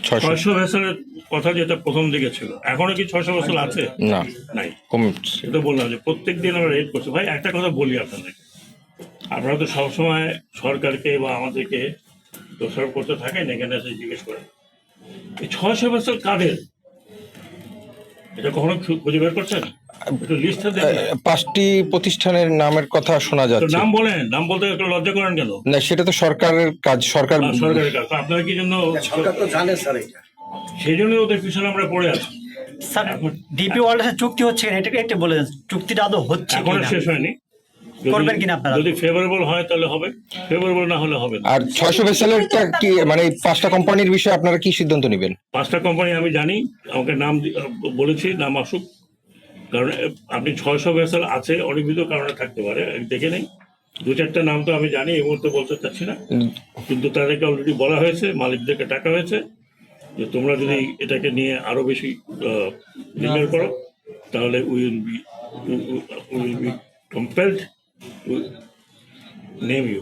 600 ভেসেলের কথা যেটা প্রথম দিকে ছিল, এখনো কি 600 ভেসেল আছে? না, নাই। কমছে। সেটা বললাম যে প্রত্যেক দিন আমরা রেড করছি। ভাই একটা কথা বলি আপনাদেরকে, আপনারা তো সবসময় সরকারকে বা আমাদেরকে দোষারোপ করতে থাকেন, এখানে এসে জিজ্ঞেস করেন এই 600 ভেসেল কাদের, এটা কখনো খুঁজে বের করছেন? একটু লিস্টটা দেন না। 5টি প্রতিষ্ঠানের নামের কথা শোনা তো যাচ্ছে। নাম বলেন, নাম বলতে একটু লজ্জা করেন কেন? না, সেটা তো সরকারের কাজ, সরকার। সরকারের কাজ তো আপনারা কি জন্য? সরকার তো জানে স্যার এটা। সেই জন্যই ওদের পিছনে আমরা পড়ে আছি। স্যার ডিপি ওয়ার্ল্ডের সাথে চুক্তি হচ্ছে কিনা এটাকে একটু বলে দেন, চুক্তিটা আদৌ হচ্ছে এখনো কিনা, শেষ হয়নি। করবেন কিনা আপনারা? যদি ফেভারেবল হয় তাহলে হবে, ফেভারেবল না হলে হবে না। আর 600 ভেসেলেরটা কি, মানে এই 5টা কোম্পানির বিষয়ে আপনারা কি সিদ্ধান্ত নেবেন? 5টা কোম্পানি আমি জানি, আমাকে নাম বলেছি, নাম আসুক। কারণ আপনি 600 ভেসেল আছে অনেকবিধ কারণে থাকতে পারে, আমি দেখে নেই। 2-4টা নাম তো আমি জানি, এই মুহূর্তে বলতে চাচ্ছি না, কিন্তু তাদেরকে অলরেডি বলা হয়েছে, মালিকদেরকে টাকা হয়েছে যে তোমরা যদি এটাকে নিয়ে আরো বেশি ডিক্লেয়ার করো তাহলে will be compelled to name you.